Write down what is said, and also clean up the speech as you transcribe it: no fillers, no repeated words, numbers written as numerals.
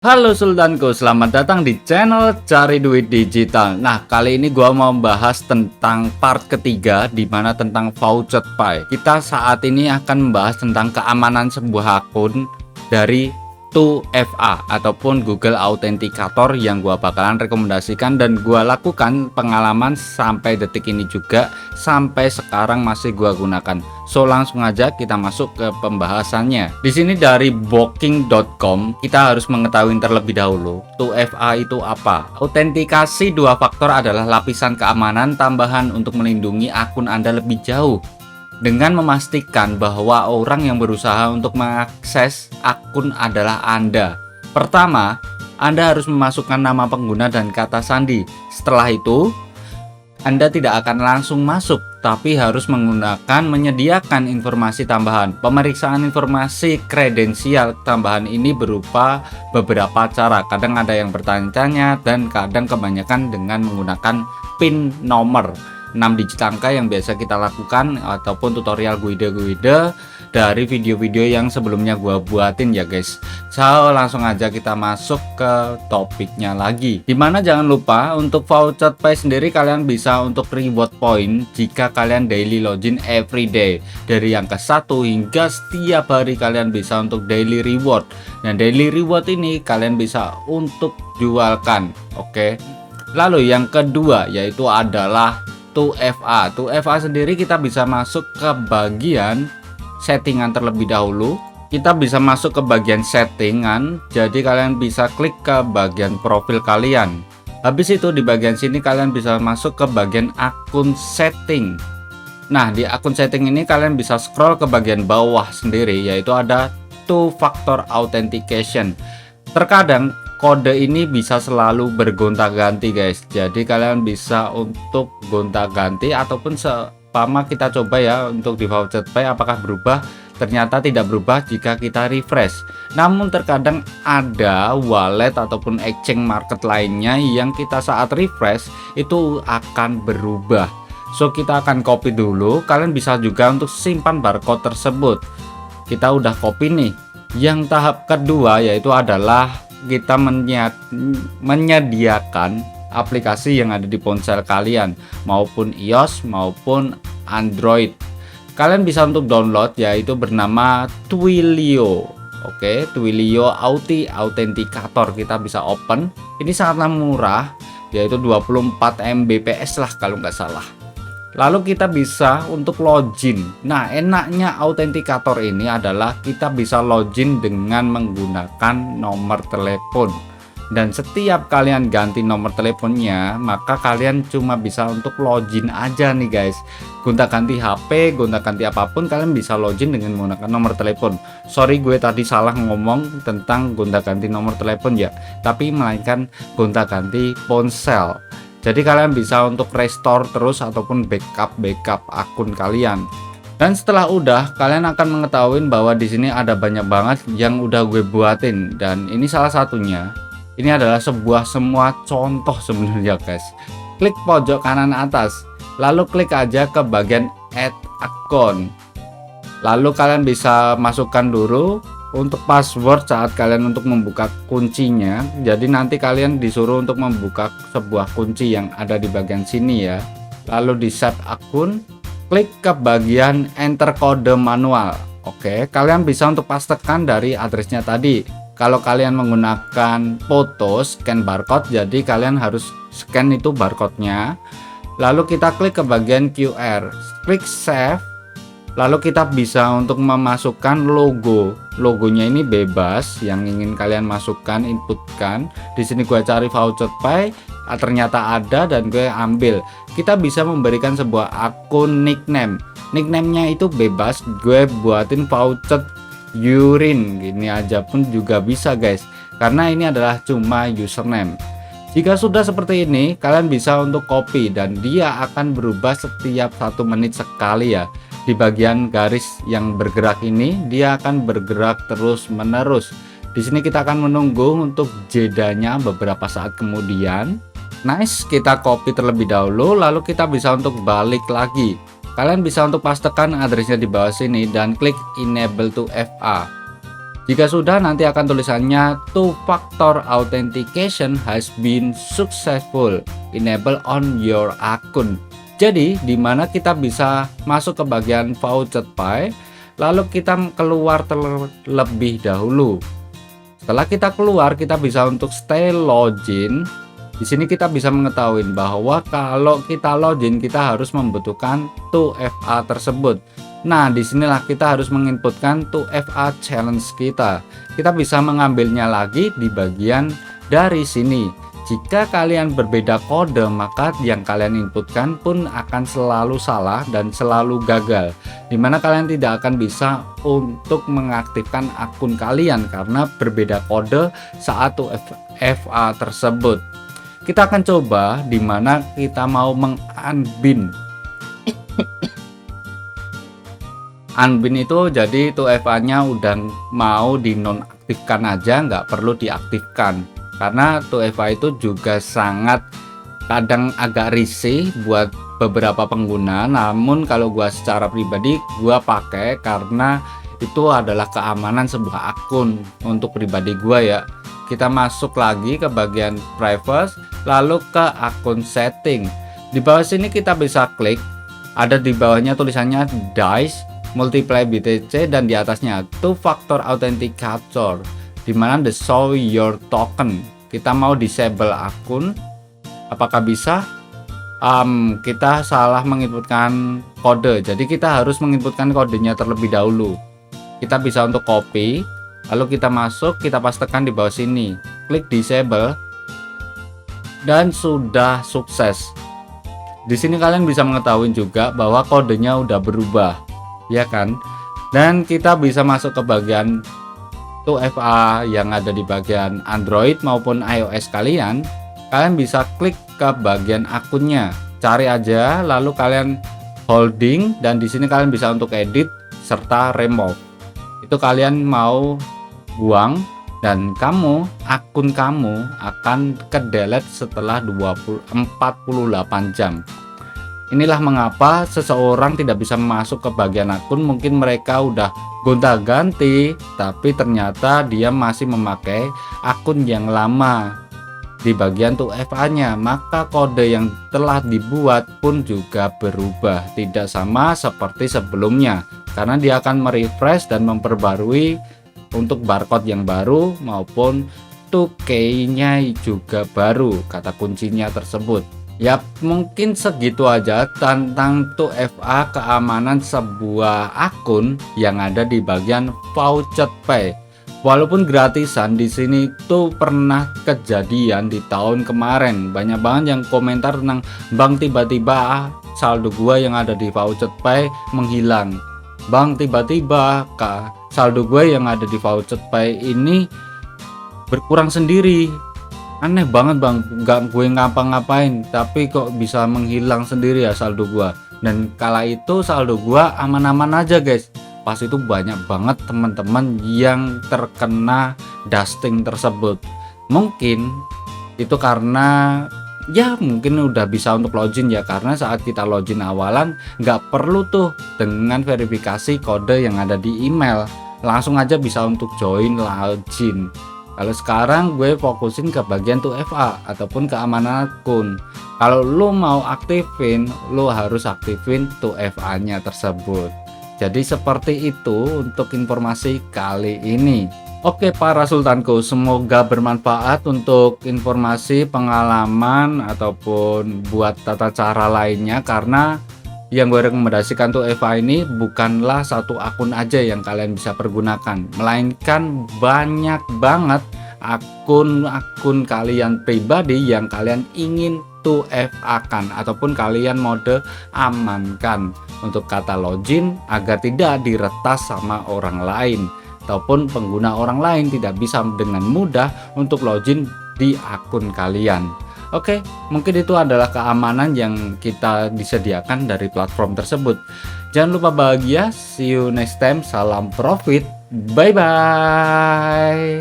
Halo Sultanku, selamat datang di channel Cari Duit Digital. Nah, kali ini gua mau membahas tentang part ketiga di mana tentang Voucher Pay. Kita saat ini akan membahas tentang keamanan sebuah akun dari 2FA ataupun Google Authenticator yang gua bakalan rekomendasikan dan gua lakukan pengalaman sampai detik ini juga, sampai sekarang masih gua gunakan. So langsung aja kita masuk ke pembahasannya. Di sini dari booking.com kita harus mengetahui terlebih dahulu 2FA itu apa. Autentikasi dua faktor adalah lapisan keamanan tambahan untuk melindungi akun Anda lebih jauh dengan memastikan bahwa orang yang berusaha untuk mengakses akun adalah Anda. Pertama, Anda harus memasukkan nama pengguna dan kata sandi. Setelah itu, Anda tidak akan langsung masuk, tapi harus menyediakan informasi tambahan. Pemeriksaan informasi kredensial tambahan ini berupa beberapa cara. Kadang ada yang bertanya-tanya dan kadang kebanyakan dengan menggunakan PIN nomor 6 digit angka yang biasa kita lakukan ataupun tutorial guide dari video-video yang sebelumnya gua buatin ya guys. So langsung aja kita masuk ke topiknya lagi, dimana jangan lupa untuk Voucher Pay sendiri kalian bisa untuk reward point jika kalian daily login every day. Dari yang ke-1 hingga setiap hari kalian bisa untuk daily reward, dan daily reward ini kalian bisa untuk jualkan. Oke. Lalu yang kedua yaitu adalah 2FA. 2FA sendiri kita bisa masuk ke bagian settingan terlebih dahulu. Kita bisa masuk ke bagian settingan, jadi kalian bisa klik ke bagian profil kalian. Habis itu di bagian sini kalian bisa masuk ke bagian akun setting. Nah, di akun setting ini kalian bisa scroll ke bagian bawah sendiri, yaitu ada two factor authentication. Terkadang kode ini bisa selalu bergonta-ganti guys, jadi kalian bisa untuk gonta-ganti ataupun seumpama kita coba ya untuk di Voucher Pay apakah berubah. Ternyata tidak berubah jika kita refresh. Namun terkadang ada wallet ataupun exchange market lainnya yang kita saat refresh itu akan berubah. So kita akan copy dulu. Kalian bisa juga untuk simpan barcode tersebut. Kita udah copy nih. Yang tahap kedua yaitu adalah kita menyediakan aplikasi yang ada di ponsel kalian maupun iOS maupun Android. Kalian bisa untuk download yaitu bernama Twilio. Oke, Twilio Authenticator kita bisa open. Ini sangatlah murah yaitu 24 Mbps lah kalau nggak salah. Lalu kita bisa untuk login. Nah, enaknya Authenticator ini adalah kita bisa login dengan menggunakan nomor telepon. Dan setiap kalian ganti nomor teleponnya, maka kalian cuma bisa untuk login aja nih guys. Gonta-ganti HP, gonta-ganti apapun, kalian bisa login dengan menggunakan nomor telepon. Sorry gue tadi salah ngomong tentang gonta-ganti nomor telepon ya, tapi melainkan gonta-ganti ponsel. Jadi kalian bisa untuk restore terus ataupun backup akun kalian. Dan setelah udah, kalian akan mengetahui bahwa di sini ada banyak banget yang udah gue buatin, dan ini salah satunya. Ini adalah semua contoh sebenarnya guys. Klik pojok kanan atas, lalu klik aja ke bagian add account. Lalu kalian bisa masukkan dulu untuk password saat kalian untuk membuka kuncinya. Jadi nanti kalian disuruh untuk membuka sebuah kunci yang ada di bagian sini ya. Lalu di set akun, klik ke bagian enter kode manual. Oke, kalian bisa untuk pastekan dari addressnya tadi. Kalau kalian menggunakan foto scan barcode, jadi kalian harus scan itu barcode-nya. Lalu kita klik ke bagian QR, klik save. Lalu kita bisa untuk memasukkan logo. Logonya ini bebas, yang ingin kalian masukkan, inputkan. Di sini gue cari Voucher Pay, ternyata ada dan gue ambil. Kita bisa memberikan sebuah akun nickname. Nickname-nya itu bebas, gue buatin voucher Yurin, ini aja pun juga bisa guys, karena ini adalah cuma username. Jika sudah seperti ini, kalian bisa untuk copy dan dia akan berubah setiap 1 menit sekali ya. Di bagian garis yang bergerak ini dia akan bergerak terus menerus. Di sini kita akan menunggu untuk jedanya beberapa saat kemudian. Nice, kita copy terlebih dahulu, lalu kita bisa untuk balik lagi. Kalian bisa untuk pastekan addressnya di bawah sini dan klik enable to FA. Jika sudah, nanti akan tulisannya two factor authentication has been successful enable on your account. Jadi dimana kita bisa masuk ke bagian voucher pay, lalu kita keluar terlebih dahulu. Setelah kita keluar, kita bisa untuk stay login. Di sini kita bisa mengetahui bahwa kalau kita login, kita harus membutuhkan 2FA tersebut. Nah, disinilah kita harus menginputkan 2FA challenge kita. Kita bisa mengambilnya lagi di bagian dari sini. Jika kalian berbeda kode, maka yang kalian inputkan pun akan selalu salah dan selalu gagal, dimana kalian tidak akan bisa untuk mengaktifkan akun kalian karena berbeda kode saat 2FA tersebut. Kita akan coba dimana kita mau meng-unbind. Unbind itu jadi 2FA-nya udah mau dinonaktifkan aja, nggak perlu diaktifkan. Karena 2FA itu juga sangat kadang agak risih buat beberapa pengguna. Namun kalau gua secara pribadi gua pakai karena itu adalah keamanan sebuah akun untuk pribadi gua ya. Kita masuk lagi ke bagian privacy, lalu ke akun setting. Di bawah sini kita bisa klik, ada di bawahnya tulisannya DICE multiply BTC dan di atasnya two factor authenticator, dimana the show your token. Kita mau disable akun, apakah bisa? Kita salah menginputkan kode, jadi kita harus menginputkan kodenya terlebih dahulu. Kita bisa untuk copy, lalu kita masuk, kita pastekan di bawah sini, klik disable, dan sudah sukses. Di sini kalian bisa mengetahui juga bahwa kodenya udah berubah, ya kan? Dan kita bisa masuk ke bagian 2FA yang ada di bagian Android maupun iOS kalian. Kalian bisa klik ke bagian akunnya, cari aja, lalu kalian holding, dan di sini kalian bisa untuk edit serta remove. Itu kalian mau buang, dan akun kamu akan ke delete setelah 48 jam. Inilah mengapa seseorang tidak bisa masuk ke bagian akun. Mungkin mereka udah gonta-ganti, tapi ternyata dia masih memakai akun yang lama di bagian 2FA-nya. Maka kode yang telah dibuat pun juga berubah, tidak sama seperti sebelumnya, karena dia akan merefresh dan memperbarui untuk barcode yang baru maupun 2K-nya juga baru, kata kuncinya tersebut. Yap, mungkin segitu aja tentang 2FA keamanan sebuah akun yang ada di bagian voucher pay. Walaupun gratisan, di sini tuh pernah kejadian di tahun kemarin. Banyak banget yang komentar tentang bang, tiba-tiba saldo gua yang ada di voucher pay menghilang. Bang, tiba-tiba saldo gua yang ada di voucher pay ini berkurang sendiri. Aneh banget bang, nggak gue ngapa-ngapain tapi kok bisa menghilang sendiri ya saldo gua. Dan kala itu saldo gua aman-aman aja guys. Pas itu banyak banget teman-teman yang terkena dusting tersebut. Mungkin itu karena ya mungkin udah bisa untuk login ya, karena saat kita login awalan nggak perlu tuh dengan verifikasi kode yang ada di email, langsung aja bisa untuk join login. Kalau sekarang gue fokusin ke bagian 2FA ataupun keamanan akun. Kalau lo mau aktifin, lo harus aktifin 2FA-nya tersebut. Jadi seperti itu untuk informasi kali ini. Oke para sultanku, semoga bermanfaat untuk informasi, pengalaman, ataupun buat tata cara lainnya. Karena yang gue rekomendasikan 2FA ini bukanlah satu akun aja yang kalian bisa pergunakan, melainkan banyak banget akun-akun kalian pribadi yang kalian ingin 2FA-kan ataupun kalian mode amankan untuk kata login agar tidak diretas sama orang lain, ataupun pengguna orang lain tidak bisa dengan mudah untuk login di akun kalian. Oke, mungkin itu adalah keamanan yang kita disediakan dari platform tersebut. Jangan lupa bahagia, see you next time, salam profit, bye bye.